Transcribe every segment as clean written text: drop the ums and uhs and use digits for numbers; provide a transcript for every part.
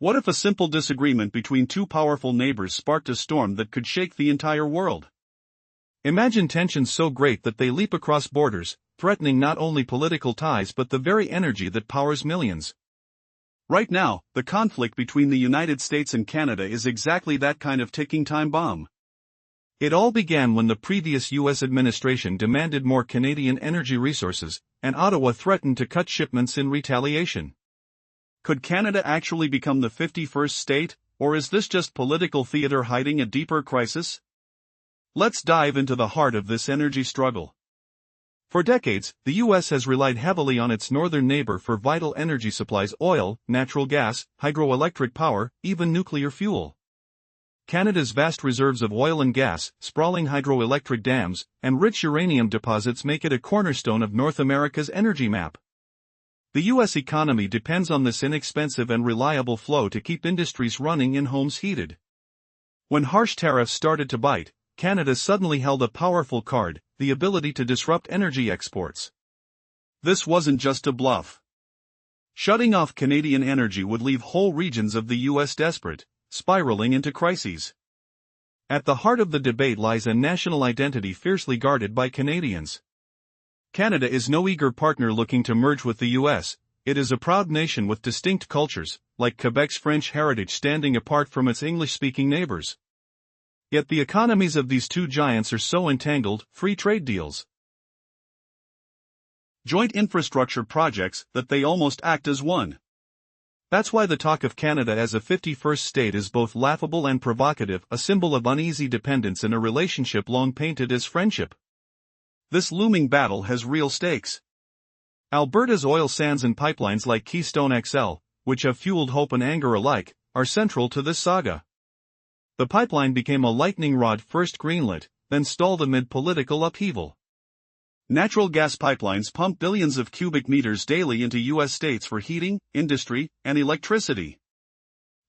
What if a simple disagreement between two powerful neighbors sparked a storm that could shake the entire world? Imagine tensions so great that they leap across borders, threatening not only political ties but the very energy that powers millions. Right now, the conflict between the United States and Canada is exactly that kind of ticking time bomb. It all began when the previous U.S. administration demanded more Canadian energy resources, and Ottawa threatened to cut shipments in retaliation. Could Canada actually become the 51st state, or is this just political theater hiding a deeper crisis? Let's dive into the heart of this energy struggle. For decades, the U.S. has relied heavily on its northern neighbor for vital energy supplies: oil, natural gas, hydroelectric power, even nuclear fuel. Canada's vast reserves of oil and gas, sprawling hydroelectric dams, and rich uranium deposits make it a cornerstone of North America's energy map. The U.S. economy depends on this inexpensive and reliable flow to keep industries running and homes heated. When harsh tariffs started to bite, Canada suddenly held a powerful card: the ability to disrupt energy exports. This wasn't just a bluff. Shutting off Canadian energy would leave whole regions of the U.S. desperate, spiraling into crises. At the heart of the debate lies a national identity fiercely guarded by Canadians. Canada is no eager partner looking to merge with the U.S., it is a proud nation with distinct cultures, like Quebec's French heritage standing apart from its English-speaking neighbors. Yet the economies of these two giants are so entangled: free trade deals, joint infrastructure projects, that they almost act as one. That's why the talk of Canada as a 51st state is both laughable and provocative, a symbol of uneasy dependence in a relationship long painted as friendship. This looming battle has real stakes. Alberta's oil sands and pipelines like Keystone XL, which have fueled hope and anger alike, are central to this saga. The pipeline became a lightning rod, first greenlit, then stalled amid political upheaval. Natural gas pipelines pump billions of cubic meters daily into U.S. states for heating, industry, and electricity.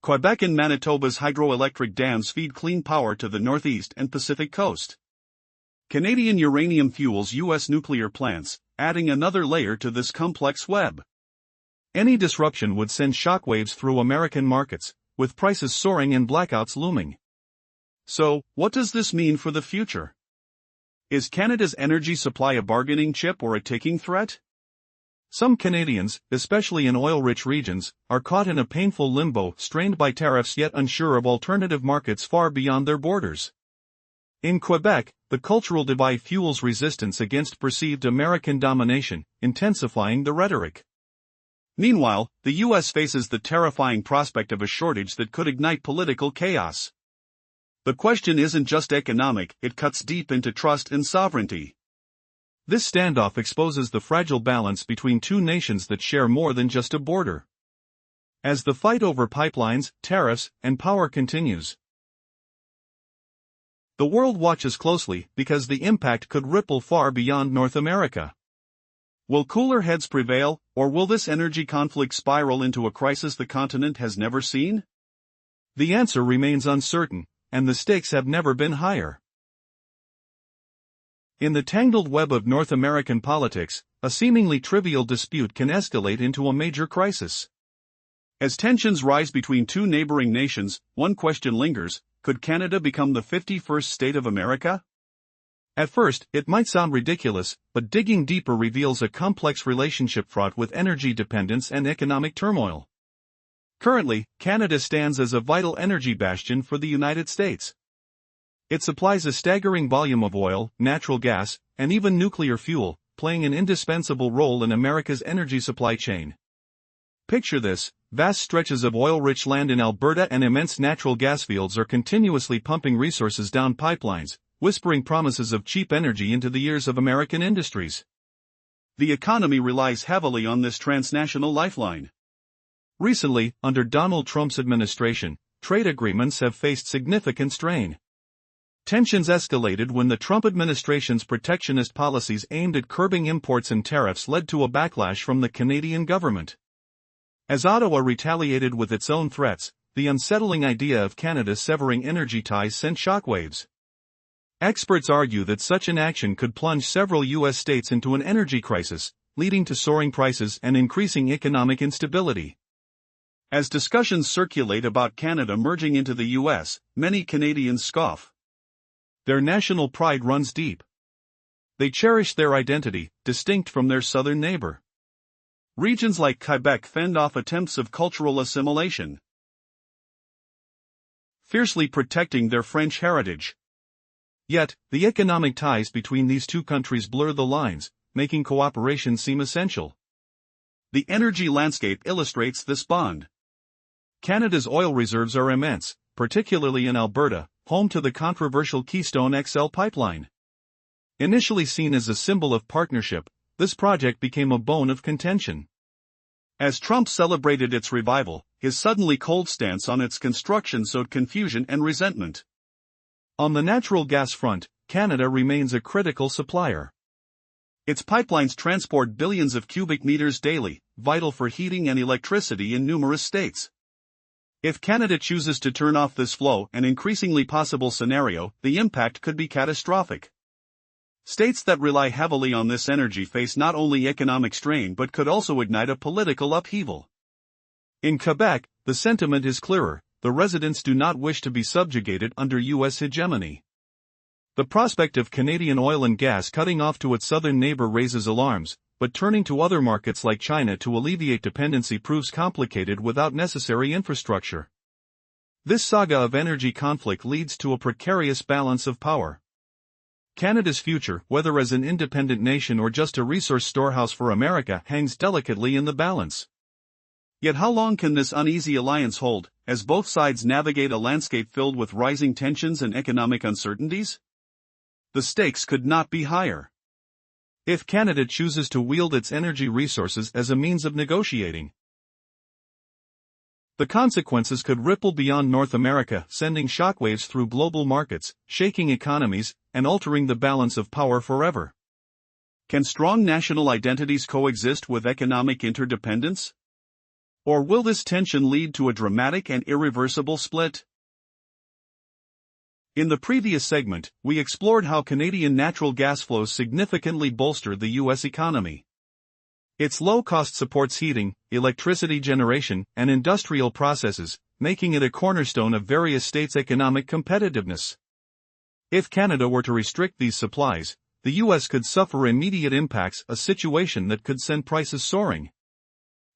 Quebec and Manitoba's hydroelectric dams feed clean power to the Northeast and Pacific coast. Canadian uranium fuels U.S. nuclear plants, adding another layer to this complex web. Any disruption would send shockwaves through American markets, with prices soaring and blackouts looming. So, what does this mean for the future? Is Canada's energy supply a bargaining chip or a ticking threat? Some Canadians, especially in oil-rich regions, are caught in a painful limbo, strained by tariffs yet unsure of alternative markets far beyond their borders. In Quebec, the cultural divide fuels resistance against perceived American domination, intensifying the rhetoric. Meanwhile, the U.S. faces the terrifying prospect of a shortage that could ignite political chaos. The question isn't just economic, it cuts deep into trust and sovereignty. This standoff exposes the fragile balance between two nations that share more than just a border. As the fight over pipelines, tariffs, and power continues, the world watches closely because the impact could ripple far beyond North America. Will cooler heads prevail, or will this energy conflict spiral into a crisis the continent has never seen? The answer remains uncertain, and the stakes have never been higher. In the tangled web of North American politics, a seemingly trivial dispute can escalate into a major crisis. As tensions rise between two neighboring nations, one question lingers: could Canada become the 51st state of America? At first, it might sound ridiculous, but digging deeper reveals a complex relationship fraught with energy dependence and economic turmoil. Currently, Canada stands as a vital energy bastion for the United States. It supplies a staggering volume of oil, natural gas, and even nuclear fuel, playing an indispensable role in America's energy supply chain. Picture this: vast stretches of oil-rich land in Alberta and immense natural gas fields are continuously pumping resources down pipelines, whispering promises of cheap energy into the ears of American industries. The economy relies heavily on this transnational lifeline. Recently, under Donald Trump's administration, trade agreements have faced significant strain. Tensions escalated when the Trump administration's protectionist policies aimed at curbing imports and tariffs led to a backlash from the Canadian government. As Ottawa retaliated with its own threats, the unsettling idea of Canada severing energy ties sent shockwaves. Experts argue that such an action could plunge several U.S. states into an energy crisis, leading to soaring prices and increasing economic instability. As discussions circulate about Canada merging into the US, many Canadians scoff. Their national pride runs deep. They cherish their identity, distinct from their southern neighbor. Regions like Quebec fend off attempts of cultural assimilation, fiercely protecting their French heritage. Yet, the economic ties between these two countries blur the lines, making cooperation seem essential. The energy landscape illustrates this bond. Canada's oil reserves are immense, particularly in Alberta, home to the controversial Keystone XL pipeline. Initially seen as a symbol of partnership, this project became a bone of contention. As Trump celebrated its revival, his suddenly cold stance on its construction sowed confusion and resentment. On the natural gas front, Canada remains a critical supplier. Its pipelines transport billions of cubic meters daily, vital for heating and electricity in numerous states. If Canada chooses to turn off this flow, an increasingly possible scenario, the impact could be catastrophic. States that rely heavily on this energy face not only economic strain but could also ignite a political upheaval. In Quebec, the sentiment is clearer: the residents do not wish to be subjugated under U.S. hegemony. The prospect of Canadian oil and gas cutting off to its southern neighbor raises alarms, but turning to other markets like China to alleviate dependency proves complicated without necessary infrastructure. This saga of energy conflict leads to a precarious balance of power. Canada's future, whether as an independent nation or just a resource storehouse for America, hangs delicately in the balance. Yet how long can this uneasy alliance hold, as both sides navigate a landscape filled with rising tensions and economic uncertainties? The stakes could not be higher. If Canada chooses to wield its energy resources as a means of negotiating, the consequences could ripple beyond North America, sending shockwaves through global markets, shaking economies, and altering the balance of power forever. Can strong national identities coexist with economic interdependence? Or will this tension lead to a dramatic and irreversible split? In the previous segment, we explored how Canadian natural gas flows significantly bolster the U.S. economy. Its low cost supports heating, electricity generation, and industrial processes, making it a cornerstone of various states' economic competitiveness. If Canada were to restrict these supplies, the U.S. could suffer immediate impacts, a situation that could send prices soaring.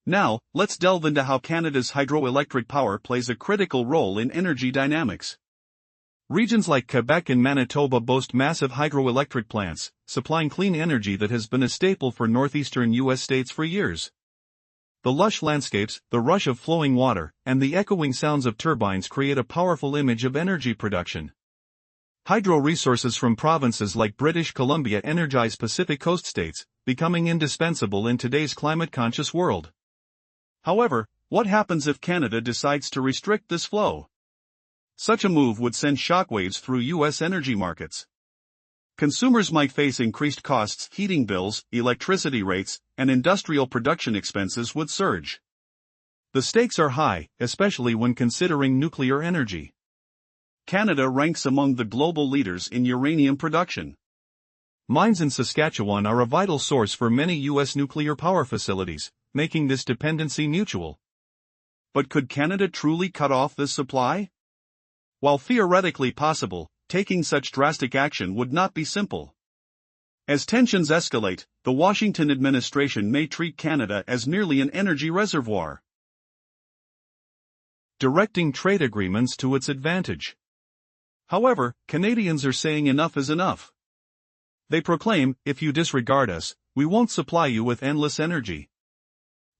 Now, let's delve into how Canada's hydroelectric power plays a critical role in energy dynamics. Regions like Quebec and Manitoba boast massive hydroelectric plants, supplying clean energy that has been a staple for northeastern U.S. states for years. The lush landscapes, the rush of flowing water, and the echoing sounds of turbines create a powerful image of energy production. Hydro resources from provinces like British Columbia energize Pacific Coast states, becoming indispensable in today's climate-conscious world. However, what happens if Canada decides to restrict this flow? Such a move would send shockwaves through U.S. energy markets. Consumers might face increased costs, heating bills, electricity rates, and industrial production expenses would surge. The stakes are high, especially when considering nuclear energy. Canada ranks among the global leaders in uranium production. Mines in Saskatchewan are a vital source for many U.S. nuclear power facilities, making this dependency mutual. But could Canada truly cut off this supply? While theoretically possible, taking such drastic action would not be simple. As tensions escalate, the Washington administration may treat Canada as merely an energy reservoir, directing trade agreements to its advantage. However, Canadians are saying enough is enough. They proclaim, if you disregard us, we won't supply you with endless energy.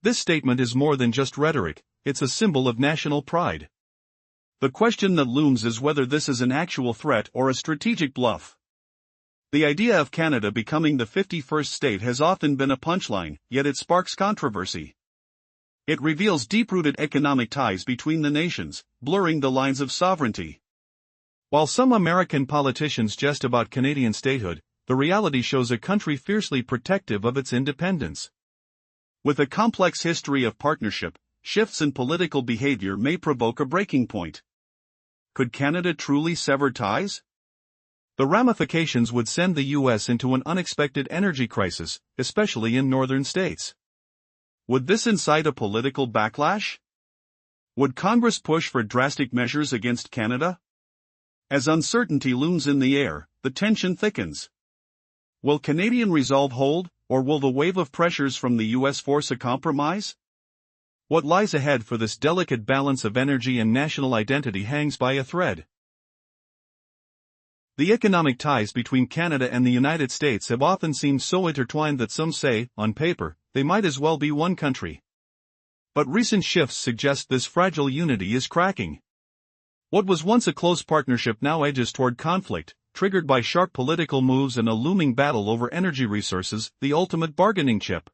This statement is more than just rhetoric, it's a symbol of national pride. The question that looms is whether this is an actual threat or a strategic bluff. The idea of Canada becoming the 51st state has often been a punchline, yet it sparks controversy. It reveals deep-rooted economic ties between the nations, blurring the lines of sovereignty. While some American politicians jest about Canadian statehood, the reality shows a country fiercely protective of its independence. With a complex history of partnership, shifts in political behavior may provoke a breaking point. Could Canada truly sever ties? The ramifications would send the U.S. into an unexpected energy crisis, especially in northern states. Would this incite a political backlash? Would Congress push for drastic measures against Canada? As uncertainty looms in the air, the tension thickens. Will Canadian resolve hold, or will the wave of pressures from the US force a compromise? What lies ahead for this delicate balance of energy and national identity hangs by a thread. The economic ties between Canada and the United States have often seemed so intertwined that some say, on paper, they might as well be one country. But recent shifts suggest this fragile unity is cracking. What was once a close partnership now edges toward conflict, triggered by sharp political moves and a looming battle over energy resources, the ultimate bargaining chip.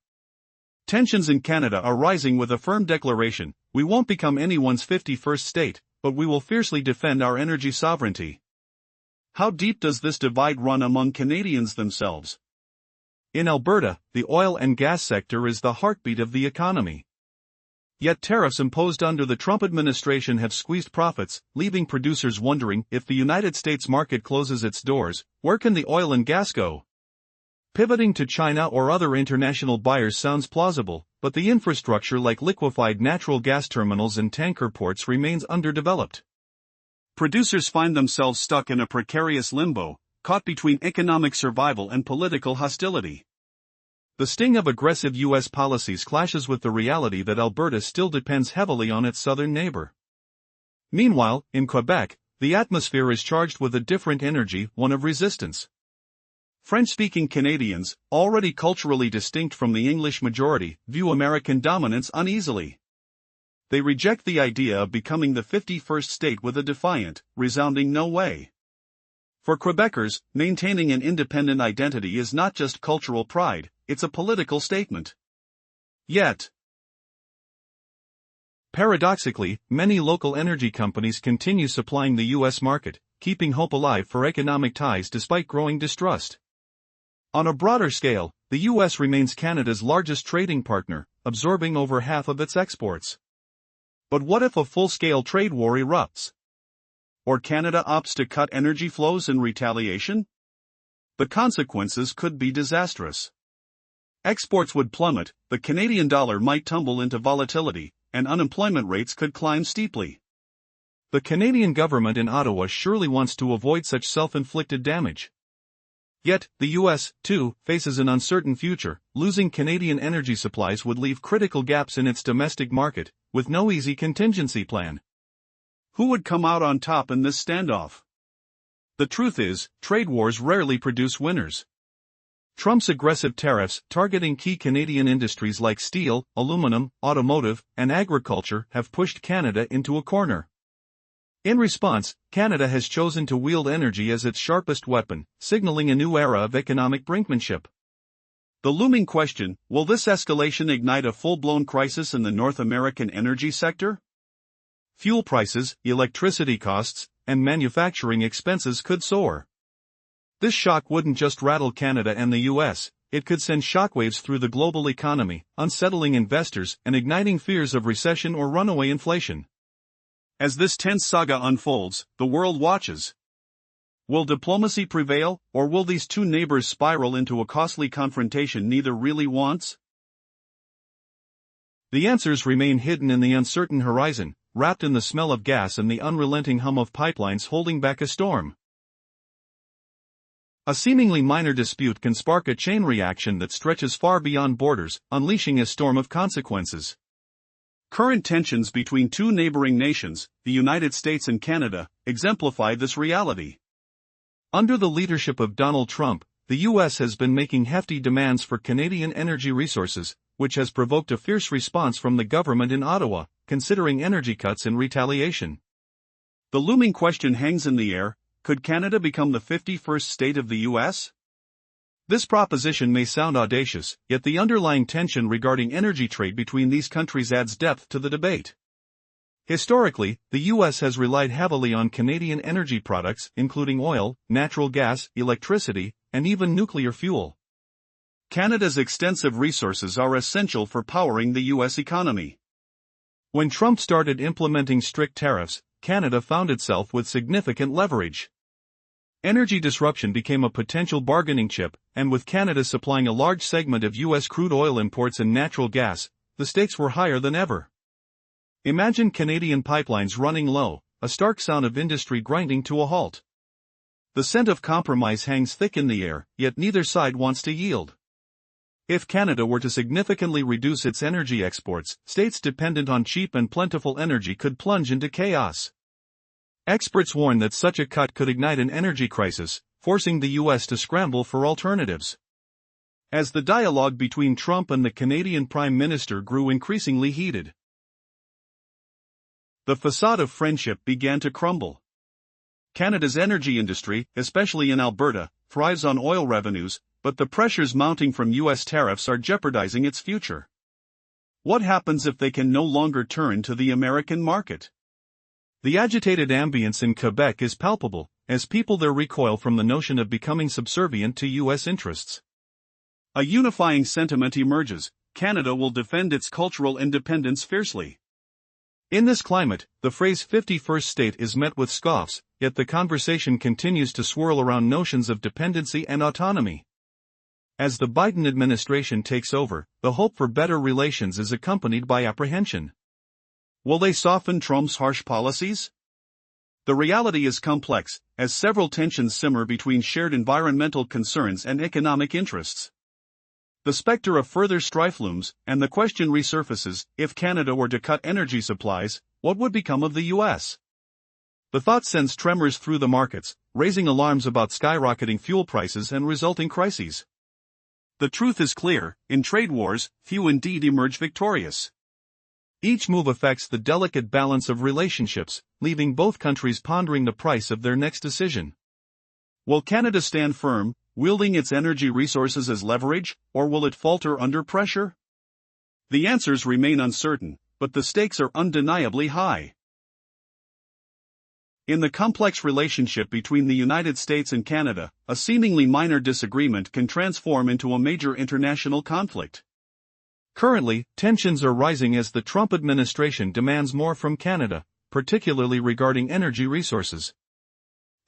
Tensions in Canada are rising with a firm declaration: we won't become anyone's 51st state, but we will fiercely defend our energy sovereignty. How deep does this divide run among Canadians themselves? In Alberta, the oil and gas sector is the heartbeat of the economy. Yet tariffs imposed under the Trump administration have squeezed profits, leaving producers wondering, if the United States market closes its doors, where can the oil and gas go? Pivoting to China or other international buyers sounds plausible, but the infrastructure like liquefied natural gas terminals and tanker ports remains underdeveloped. Producers find themselves stuck in a precarious limbo, caught between economic survival and political hostility. The sting of aggressive U.S. policies clashes with the reality that Alberta still depends heavily on its southern neighbor. Meanwhile, in Quebec, the atmosphere is charged with a different energy, one of resistance. French-speaking Canadians, already culturally distinct from the English majority, view American dominance uneasily. They reject the idea of becoming the 51st state with a defiant, resounding no way. For Quebecers, maintaining an independent identity is not just cultural pride, it's a political statement. Yet, paradoxically, many local energy companies continue supplying the U.S. market, keeping hope alive for economic ties despite growing distrust. On a broader scale, the U.S. remains Canada's largest trading partner, absorbing over half of its exports. But what if a full-scale trade war erupts? Or Canada opts to cut energy flows in retaliation? The consequences could be disastrous. Exports would plummet, the Canadian dollar might tumble into volatility, and unemployment rates could climb steeply. The Canadian government in Ottawa surely wants to avoid such self-inflicted damage. Yet, the U.S., too, faces an uncertain future. Losing Canadian energy supplies would leave critical gaps in its domestic market, with no easy contingency plan. Who would come out on top in this standoff? The truth is, trade wars rarely produce winners. Trump's aggressive tariffs targeting key Canadian industries like steel, aluminum, automotive, and agriculture have pushed Canada into a corner. In response, Canada has chosen to wield energy as its sharpest weapon, signaling a new era of economic brinkmanship. The looming question: will this escalation ignite a full-blown crisis in the North American energy sector? Fuel prices, electricity costs, and manufacturing expenses could soar. This shock wouldn't just rattle Canada and the US, it could send shockwaves through the global economy, unsettling investors and igniting fears of recession or runaway inflation. As this tense saga unfolds, the world watches. Will diplomacy prevail, or will these two neighbors spiral into a costly confrontation neither really wants? The answers remain hidden in the uncertain horizon, wrapped in the smell of gas and the unrelenting hum of pipelines holding back a storm. A seemingly minor dispute can spark a chain reaction that stretches far beyond borders, unleashing a storm of consequences. Current tensions between two neighboring nations, the United States and Canada, exemplify this reality. Under the leadership of Donald Trump, the U.S. has been making hefty demands for Canadian energy resources, which has provoked a fierce response from the government in Ottawa, considering energy cuts in retaliation. The looming question hangs in the air: could Canada become the 51st state of the U.S.? This proposition may sound audacious, yet the underlying tension regarding energy trade between these countries adds depth to the debate. Historically, the U.S. has relied heavily on Canadian energy products, including oil, natural gas, electricity, and even nuclear fuel. Canada's extensive resources are essential for powering the U.S. economy. When Trump started implementing strict tariffs, Canada found itself with significant leverage. Energy disruption became a potential bargaining chip, and with Canada supplying a large segment of U.S. crude oil imports and natural gas, the stakes were higher than ever. Imagine Canadian pipelines running low, a stark sound of industry grinding to a halt. The scent of compromise hangs thick in the air, yet neither side wants to yield. If Canada were to significantly reduce its energy exports, states dependent on cheap and plentiful energy could plunge into chaos. Experts warn that such a cut could ignite an energy crisis, forcing the U.S. to scramble for alternatives. As the dialogue between Trump and the Canadian Prime Minister grew increasingly heated, the facade of friendship began to crumble. Canada's energy industry, especially in Alberta, thrives on oil revenues, but the pressures mounting from U.S. tariffs are jeopardizing its future. What happens if they can no longer turn to the American market? The agitated ambience in Quebec is palpable, as people there recoil from the notion of becoming subservient to U.S. interests. A unifying sentiment emerges: Canada will defend its cultural independence fiercely. In this climate, the phrase 51st state is met with scoffs, yet the conversation continues to swirl around notions of dependency and autonomy. As the Biden administration takes over, the hope for better relations is accompanied by apprehension. Will they soften Trump's harsh policies? The reality is complex, as several tensions simmer between shared environmental concerns and economic interests. The specter of further strife looms, and the question resurfaces: if Canada were to cut energy supplies, what would become of the U.S.? The thought sends tremors through the markets, raising alarms about skyrocketing fuel prices and resulting crises. The truth is clear: in trade wars, few indeed emerge victorious. Each move affects the delicate balance of relationships, leaving both countries pondering the price of their next decision. Will Canada stand firm, wielding its energy resources as leverage, or will it falter under pressure? The answers remain uncertain, but the stakes are undeniably high. In the complex relationship between the United States and Canada, a seemingly minor disagreement can transform into a major international conflict. Currently, tensions are rising as the Trump administration demands more from Canada, particularly regarding energy resources.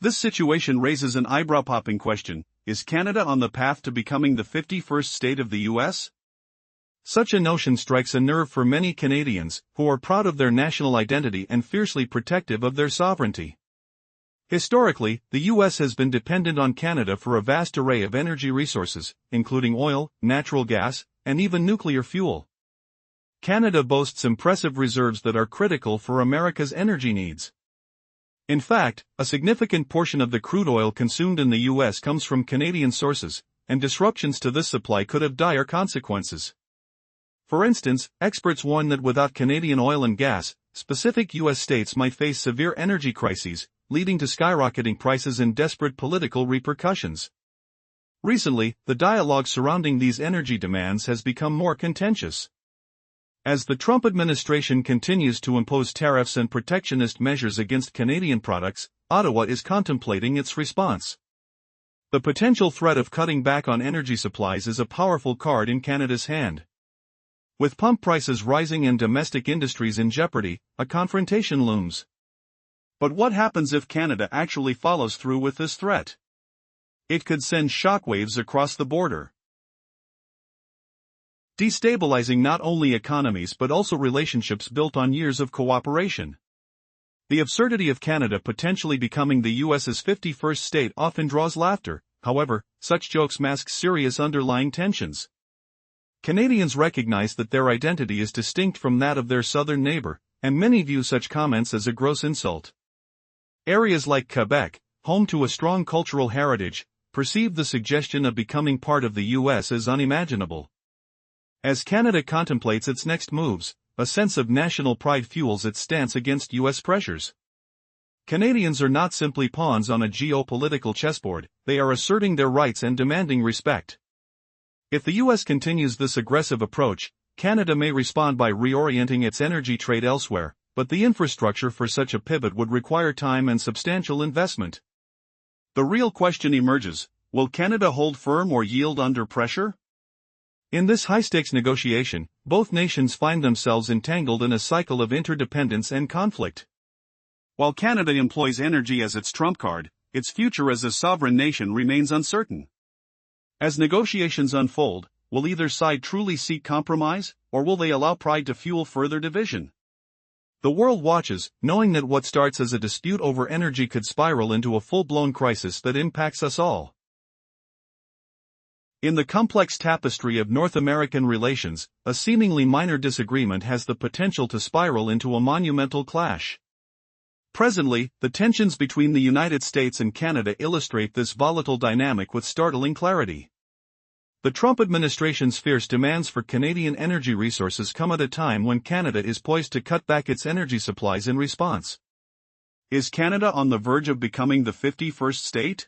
This situation raises an eyebrow-popping question: is Canada on the path to becoming the 51st state of the U.S.? Such a notion strikes a nerve for many Canadians, who are proud of their national identity and fiercely protective of their sovereignty. Historically, the U.S. has been dependent on Canada for a vast array of energy resources, including oil, natural gas, and even nuclear fuel. Canada boasts impressive reserves that are critical for America's energy needs. In fact, a significant portion of the crude oil consumed in the U.S. comes from Canadian sources, and disruptions to this supply could have dire consequences. For instance, experts warn that without Canadian oil and gas, specific U.S. states might face severe energy crises, leading to skyrocketing prices and desperate political repercussions. Recently, the dialogue surrounding these energy demands has become more contentious. As the Trump administration continues to impose tariffs and protectionist measures against Canadian products, Ottawa is contemplating its response. The potential threat of cutting back on energy supplies is a powerful card in Canada's hand. With pump prices rising and domestic industries in jeopardy, a confrontation looms. But what happens if Canada actually follows through with this threat? It could send shockwaves across the border, destabilizing not only economies but also relationships built on years of cooperation. The absurdity of Canada potentially becoming the U.S.'s 51st state often draws laughter. However, such jokes mask serious underlying tensions. Canadians recognize that their identity is distinct from that of their southern neighbor, and many view such comments as a gross insult. Areas like Quebec, home to a strong cultural heritage, perceive the suggestion of becoming part of the U.S. as unimaginable. As Canada contemplates its next moves, a sense of national pride fuels its stance against U.S. pressures. Canadians are not simply pawns on a geopolitical chessboard, they are asserting their rights and demanding respect. If the U.S. continues this aggressive approach, Canada may respond by reorienting its energy trade elsewhere, but the infrastructure for such a pivot would require time and substantial investment. The real question emerges: will Canada hold firm or yield under pressure? In this high-stakes negotiation, both nations find themselves entangled in a cycle of interdependence and conflict. While Canada employs energy as its trump card, its future as a sovereign nation remains uncertain. As negotiations unfold, will either side truly seek compromise, or will they allow pride to fuel further division? The world watches, knowing that what starts as a dispute over energy could spiral into a full-blown crisis that impacts us all. In the complex tapestry of North American relations, a seemingly minor disagreement has the potential to spiral into a monumental clash. Presently, the tensions between the United States and Canada illustrate this volatile dynamic with startling clarity. The Trump administration's fierce demands for Canadian energy resources come at a time when Canada is poised to cut back its energy supplies in response. Is Canada on the verge of becoming the 51st state?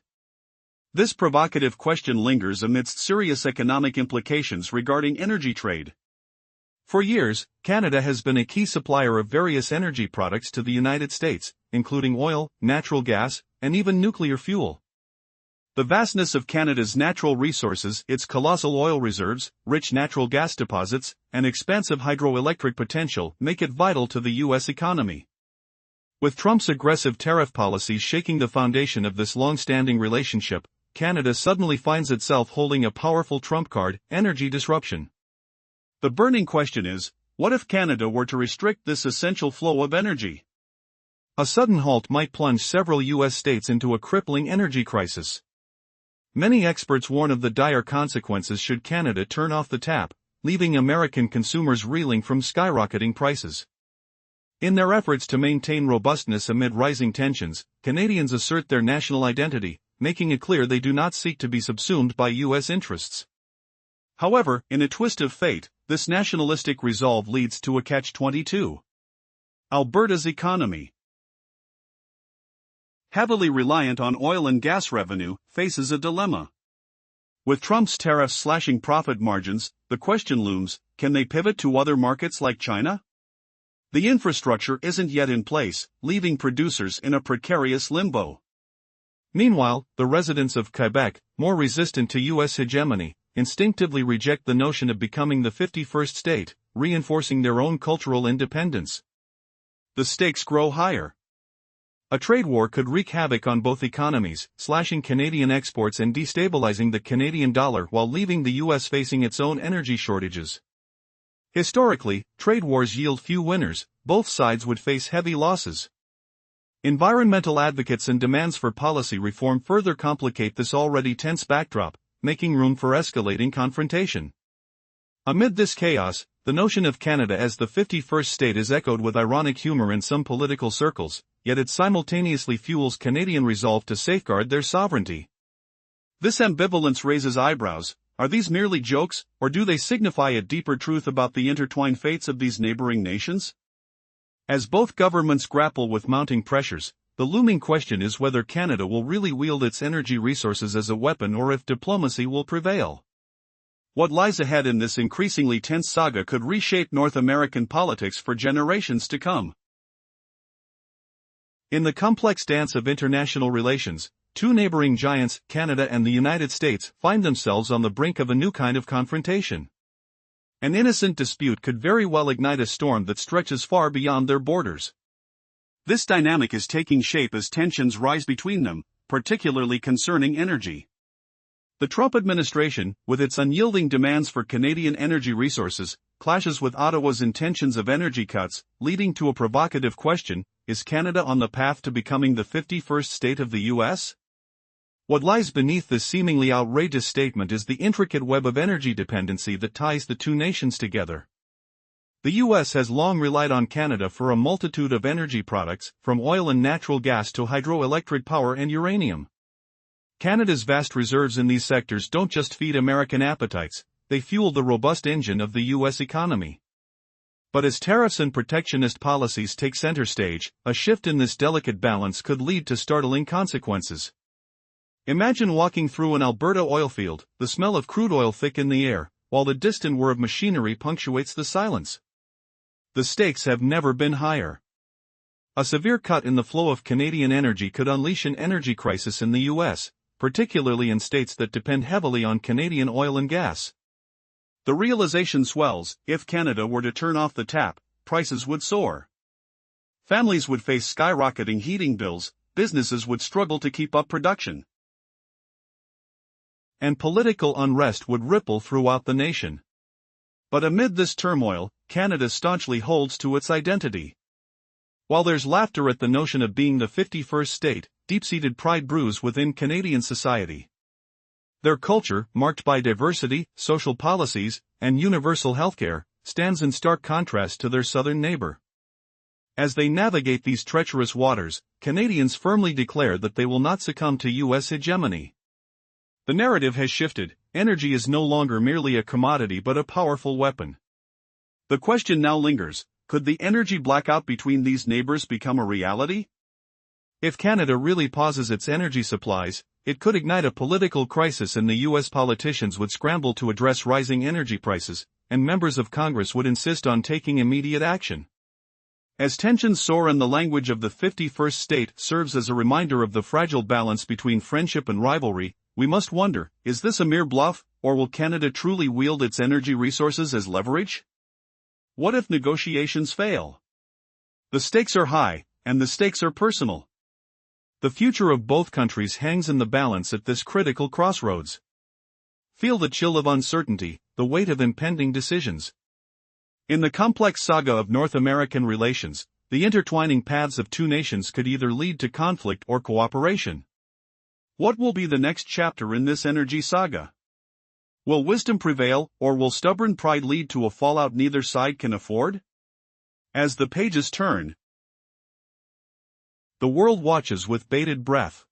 This provocative question lingers amidst serious economic implications regarding energy trade. For years, Canada has been a key supplier of various energy products to the United States, including oil, natural gas, and even nuclear fuel. The vastness of Canada's natural resources, its colossal oil reserves, rich natural gas deposits, and expansive hydroelectric potential make it vital to the U.S. economy. With Trump's aggressive tariff policies shaking the foundation of this long-standing relationship, Canada suddenly finds itself holding a powerful trump card: energy disruption. The burning question is, what if Canada were to restrict this essential flow of energy? A sudden halt might plunge several U.S. states into a crippling energy crisis. Many experts warn of the dire consequences should Canada turn off the tap, leaving American consumers reeling from skyrocketing prices. In their efforts to maintain robustness amid rising tensions, Canadians assert their national identity, making it clear they do not seek to be subsumed by U.S. interests. However, in a twist of fate, this nationalistic resolve leads to a catch-22. Alberta's economy, heavily reliant on oil and gas revenue, faces a dilemma. With Trump's tariffs slashing profit margins, the question looms, can they pivot to other markets like China? The infrastructure isn't yet in place, leaving producers in a precarious limbo. Meanwhile, the residents of Quebec, more resistant to U.S. hegemony, instinctively reject the notion of becoming the 51st state, reinforcing their own cultural independence. The stakes grow higher. A trade war could wreak havoc on both economies, slashing Canadian exports and destabilizing the Canadian dollar while leaving the U.S. facing its own energy shortages. Historically, trade wars yield few winners, both sides would face heavy losses. Environmental advocates and demands for policy reform further complicate this already tense backdrop, making room for escalating confrontation. Amid this chaos, the notion of Canada as the 51st state is echoed with ironic humor in some political circles, yet it simultaneously fuels Canadian resolve to safeguard their sovereignty. This ambivalence raises eyebrows. Are these merely jokes, or do they signify a deeper truth about the intertwined fates of these neighboring nations? As both governments grapple with mounting pressures, the looming question is whether Canada will really wield its energy resources as a weapon or if diplomacy will prevail. What lies ahead in this increasingly tense saga could reshape North American politics for generations to come. In the complex dance of international relations, two neighboring giants, Canada and the United States, find themselves on the brink of a new kind of confrontation. An innocent dispute could very well ignite a storm that stretches far beyond their borders. This dynamic is taking shape as tensions rise between them, particularly concerning energy. The Trump administration, with its unyielding demands for Canadian energy resources, clashes with Ottawa's intentions of energy cuts, leading to a provocative question: is Canada on the path to becoming the 51st state of the U.S.? What lies beneath this seemingly outrageous statement is the intricate web of energy dependency that ties the two nations together. The U.S. has long relied on Canada for a multitude of energy products, from oil and natural gas to hydroelectric power and uranium. Canada's vast reserves in these sectors don't just feed American appetites, they fuel the robust engine of the U.S. economy. But as tariffs and protectionist policies take center stage, a shift in this delicate balance could lead to startling consequences. Imagine walking through an Alberta oilfield, the smell of crude oil thick in the air, while the distant whir of machinery punctuates the silence. The stakes have never been higher. A severe cut in the flow of Canadian energy could unleash an energy crisis in the U.S., particularly in states that depend heavily on Canadian oil and gas. The realization swells: if Canada were to turn off the tap, prices would soar. Families would face skyrocketing heating bills, businesses would struggle to keep up production. And political unrest would ripple throughout the nation. But amid this turmoil, Canada staunchly holds to its identity. While there's laughter at the notion of being the 51st state, deep-seated pride brews within Canadian society. Their culture, marked by diversity, social policies, and universal healthcare, stands in stark contrast to their southern neighbor. As they navigate these treacherous waters, Canadians firmly declare that they will not succumb to U.S. hegemony. The narrative has shifted. Energy is no longer merely a commodity but a powerful weapon. The question now lingers, could the energy blackout between these neighbors become a reality? If Canada really pauses its energy supplies, it could ignite a political crisis and the U.S. politicians would scramble to address rising energy prices, and members of Congress would insist on taking immediate action. As tensions soar and the language of the 51st state serves as a reminder of the fragile balance between friendship and rivalry, we must wonder, is this a mere bluff, or will Canada truly wield its energy resources as leverage? What if negotiations fail? The stakes are high, and the stakes are personal. The future of both countries hangs in the balance at this critical crossroads. Feel the chill of uncertainty, the weight of impending decisions. In the complex saga of North American relations, the intertwining paths of two nations could either lead to conflict or cooperation. What will be the next chapter in this energy saga? Will wisdom prevail, or will stubborn pride lead to a fallout neither side can afford? As the pages turn, the world watches with bated breath.